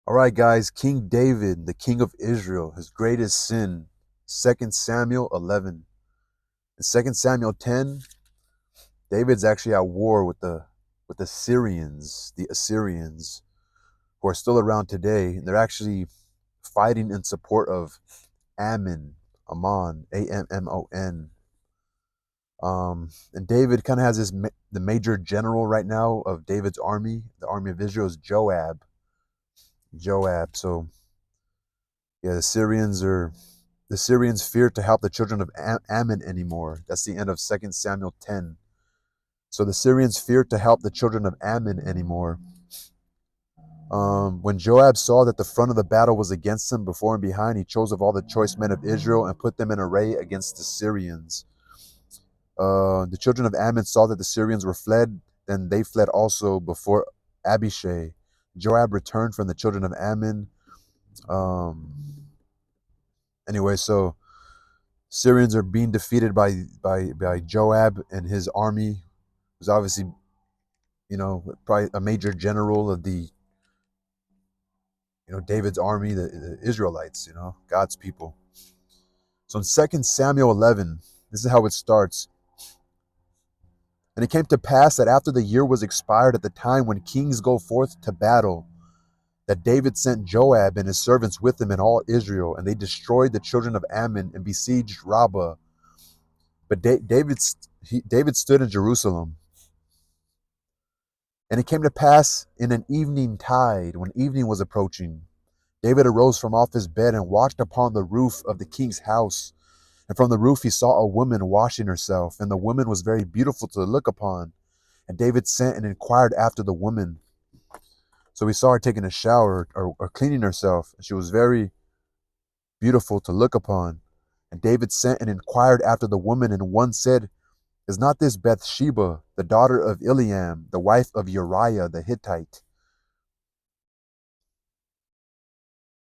All right, guys. King David, the king of Israel, his greatest sin. 2 Samuel 11. In 2 Samuel 10, David's actually at war with the Syrians, the Assyrians, who are still around today. And they're actually fighting in support of Ammon, Ammon. And David kind of has the major general right now of David's army, the army of Israel, is Joab. Joab. So yeah, the Syrians feared to help the children of Ammon anymore. That's the end of 2 Samuel 10. So the Syrians feared to help the children of Ammon anymore. When Joab saw that the front of the battle was against him, before and behind, he chose of all the choice men of Israel and put them in array against the Syrians. The children of Ammon saw that the Syrians were fled, then they fled also before Abishai. Joab returned from the children of Ammon. Um, anyway, so Syrians are being defeated by Joab and his army, who's obviously, probably a major general of David's army, the Israelites, God's people. So in 2 Samuel 11, this is how it starts. And it came to pass that after the year was expired, at the time when kings go forth to battle, that David sent Joab and his servants with him and all Israel, and they destroyed the children of Ammon and besieged Rabbah. But David stood in Jerusalem. And it came to pass in an evening tide, when evening was approaching, David arose from off his bed and watched upon the roof of the king's house. And from the roof he saw a woman washing herself, and the woman was very beautiful to look upon. And David sent and inquired after the woman. So he saw her taking a shower or cleaning herself, and she was very beautiful to look upon. And David sent and inquired after the woman, and one said, Is not this Bathsheba, the daughter of Eliam, the wife of Uriah the Hittite?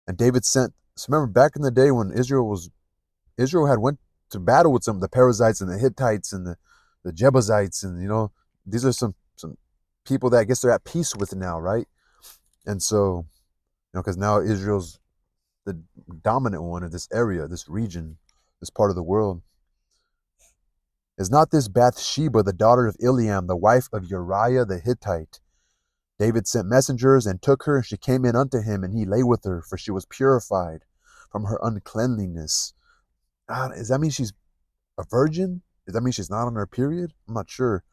And David sent. So remember, back in the day when Israel had went to battle with some of the Perizzites and the Hittites and the Jebusites, and these are some people that I guess they're at peace with now, right? And so, because now Israel's the dominant one in this area, this region, this part of the world. Is not this Bathsheba, the daughter of Eliam, the wife of Uriah the Hittite? David sent messengers and took her, and she came in unto him, and he lay with her, for she was purified from her uncleanliness. Does that mean she's a virgin? Does that mean she's not on her period? I'm not sure.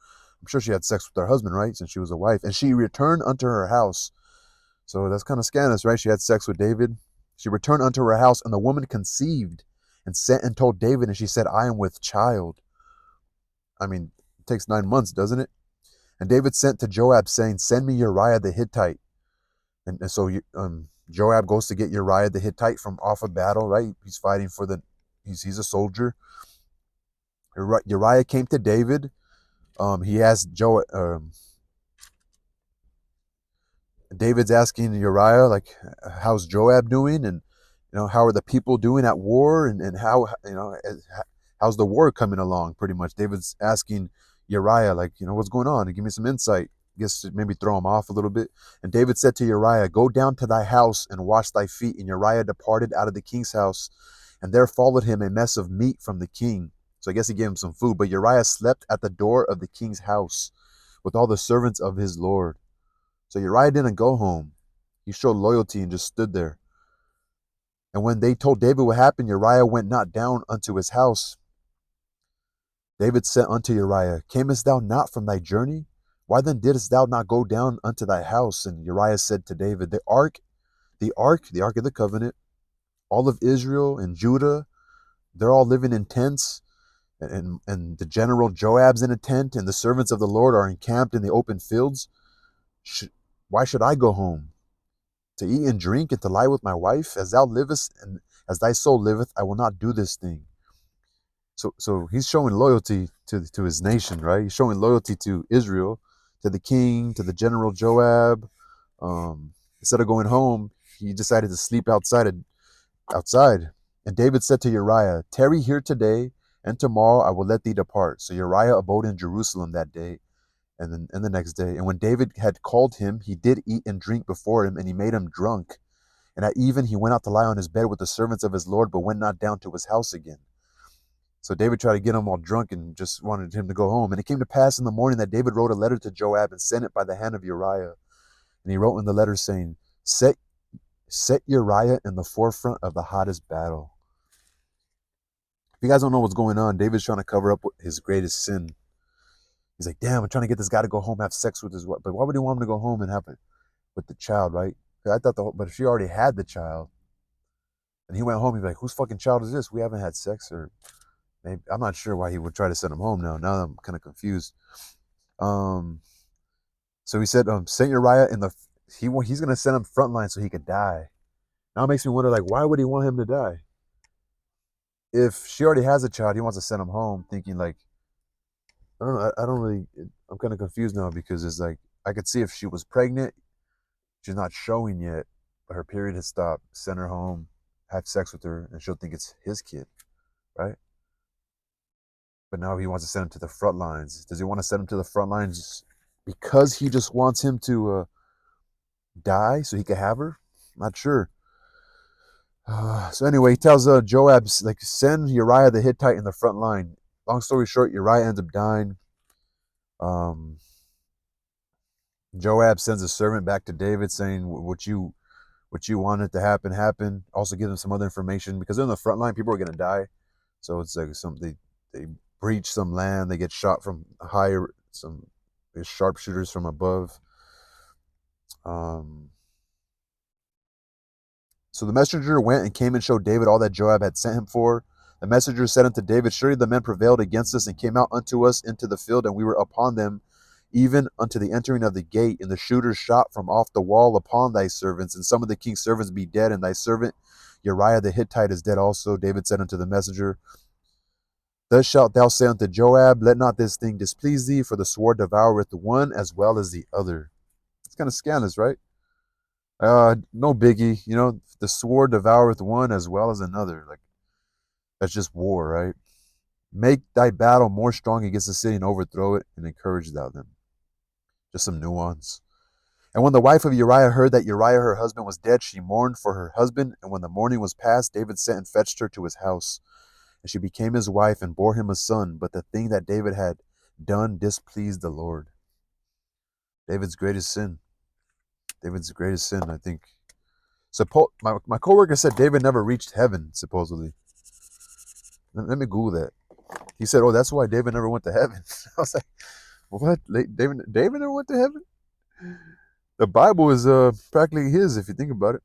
I'm sure she had sex with her husband, right? Since she was a wife. And she returned unto her house. So that's kind of scandalous, right? She had sex with David. She returned unto her house, and the woman conceived and sent and told David, and she said, I am with child. I mean, it takes 9 months, doesn't it? And David sent to Joab, saying, Send me Uriah the Hittite. And so Joab goes to get Uriah the Hittite from off a battle, right? He's fighting he's a soldier. Uriah came to David. He asked David's asking Uriah, like, how's Joab doing? And, how are the people doing at war? And how, how's the war coming along, pretty much? David's asking Uriah, like, what's going on? And give me some insight. I guess maybe throw him off a little bit. And David said to Uriah, Go down to thy house and wash thy feet. And Uriah departed out of the king's house, and there followed him a mess of meat from the king. So I guess he gave him some food. But Uriah slept at the door of the king's house with all the servants of his lord. So Uriah didn't go home. He showed loyalty and just stood there. And when they told David what happened, Uriah went not down unto his house. David said unto Uriah, Camest thou not from thy journey? Why then didst thou not go down unto thy house? And Uriah said to David, the ark of the covenant, all of Israel and Judah, they're all living in tents, and the general Joab's in a tent, and the servants of the Lord are encamped in the open fields. Why should I go home? To eat and drink and to lie with my wife? As thou livest and as thy soul liveth, I will not do this thing. So he's showing loyalty to his nation, right? He's showing loyalty to Israel, to the king, to the general Joab. Instead of going home, he decided to sleep outside. And David said to Uriah, Tarry here today, and tomorrow I will let thee depart. So Uriah abode in Jerusalem that day, and the next day. And when David had called him, he did eat and drink before him, and he made him drunk. And at even he went out to lie on his bed with the servants of his Lord, but went not down to his house again. So David tried to get him all drunk and just wanted him to go home. And it came to pass in the morning that David wrote a letter to Joab and sent it by the hand of Uriah. And he wrote in the letter saying, Set Uriah in the forefront of the hottest battle. If you guys don't know what's going on, David's trying to cover up his greatest sin. He's like, damn, I'm trying to get this guy to go home, have sex with his wife. But why would he want him to go home and have it with the child, right? I thought but if she already had the child, and he went home, he'd be like, whose fucking child is this? We haven't had sex, or maybe I'm not sure why he would try to send him home now. Now I'm kind of confused. So he said, send Uriah in the he's gonna send him frontline so he could die. Now it makes me wonder, like, why would he want him to die? If she already has a child, he wants to send him home, thinking like, I don't know. I don't really. I'm kind of confused now because it's like I could see if she was pregnant, she's not showing yet, but her period has stopped. Send her home, have sex with her, and she'll think it's his kid, right? But now he wants to send him to the front lines. Does he want to send him to the front lines because he just wants him to die so he can have her? Not sure. So anyway, he tells Joab, like, send Uriah the Hittite in the front line. Long story short, Uriah ends up dying. Joab sends a servant back to David saying, what you wanted to happen happened. Also give them some other information because they're in the front line. People are going to die. So it's like they breach some land. They get shot from higher, some sharpshooters from above. So the messenger went and came and showed David all that Joab had sent him for. The messenger said unto David, surely the men prevailed against us and came out unto us into the field, and we were upon them, even unto the entering of the gate. And the shooters shot from off the wall upon thy servants, and some of the king's servants be dead, and thy servant Uriah the Hittite is dead also. David said unto the messenger, thus shalt thou say unto Joab, let not this thing displease thee, for the sword devoureth the one as well as the other. It's kind of scandalous, right? No biggie. The sword devoureth one as well as another. Like, that's just war, right? Make thy battle more strong against the city and overthrow it, and encourage thou them. Just some nuance. And when the wife of Uriah heard that Uriah her husband was dead, she mourned for her husband. And when the mourning was past, David sent and fetched her to his house. And she became his wife and bore him a son. But the thing that David had done displeased the Lord. David's greatest sin. I think. My coworker said David never reached heaven, supposedly. Let me Google that. He said, oh, that's why David never went to heaven. I was like, what? David never went to heaven? The Bible is practically his, if you think about it.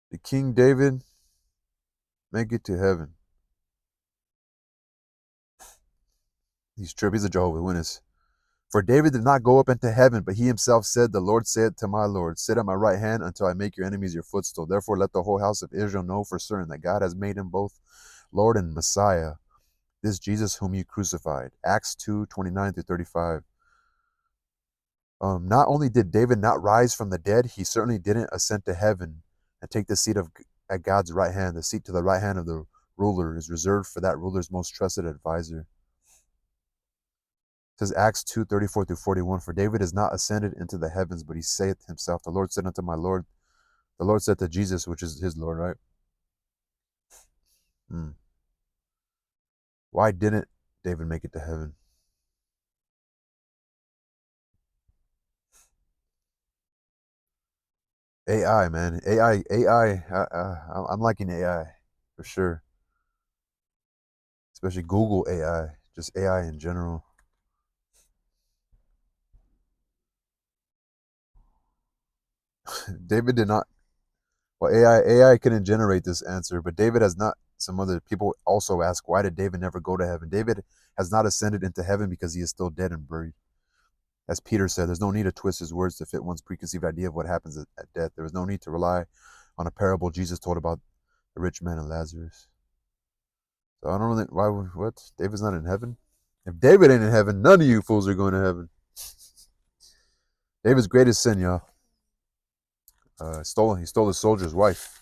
Did King David make it to heaven? He's tripping. He's a Jehovah's Witness. For David did not go up into heaven, but he himself said, the Lord said to my Lord, sit at my right hand until I make your enemies your footstool. Therefore let the whole house of Israel know for certain that God has made him both Lord and Messiah, this Jesus whom you crucified. Acts 2:29-35. Not only did David not rise from the dead, he certainly didn't ascend to heaven and take the seat at God's right hand. The seat to the right hand of the ruler is reserved for that ruler's most trusted advisor. It says Acts 2:34-41, for David is not ascended into the heavens, but he saith himself, the Lord said unto my Lord, the Lord said to Jesus, which is his Lord, right? Why didn't David make it to heaven? AI, man. AI. I'm liking AI for sure. Especially Google AI, just AI in general. David did not. Well, AI couldn't generate this answer, but David has not. Some other people also ask, why did David never go to heaven? David has not ascended into heaven because he is still dead and buried. As Peter said, there's no need to twist his words to fit one's preconceived idea of what happens at death. There was no need to rely on a parable Jesus told about the rich man and Lazarus. So I don't really, what? David's not in heaven? If David ain't in heaven, none of you fools are going to heaven. David's greatest sin, y'all. He stole a soldier's wife.